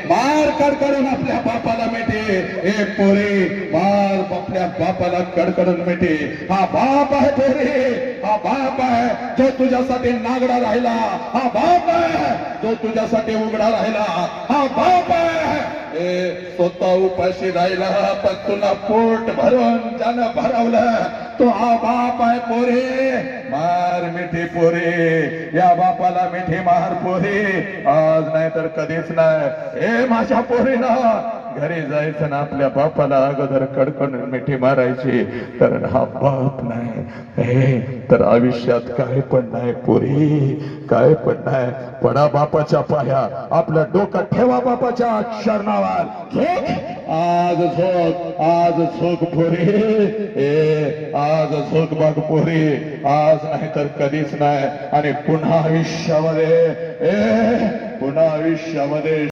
मार कडकडून आपल्या बापाला मिठे, ए पोरे मार आपल्या बापाला कडकडून मिठे. हा बाप आहे पोरे, हा बाप आहे जो तुझ्यासाठी नागडा राहिला, हा बाप आहे जो तुझ्यासाठी उघडा राहिला, हा बाप आहे स्वतः उपाशी राहिला पण तुला पोट भरून ज्यानं भरवलं तो हा बाप आहे पोरे. मार मिठी पोरे, या बापाला मिठी मार पोरे, आज नाही तर कधीच नाही. माझ्या पोरीला घरी जायचं ना आपल्या बापाला अगोदर कडकडून मिठी मारायची, कारण हा बाप नाही तर आयुष्यात काय पण नाही पोरी, काय पण नाही. पडा बापाच्या पाया, आपलं डोकं ठेवा बापाच्या चरणावर. आज झोक, आज झोक पोरी, आज झोक बघ पोरी, आज नाही तर कधीच नाही. आणि पुन्हा आयुष्यामध्ये पुन्हा आयुष्यामध्ये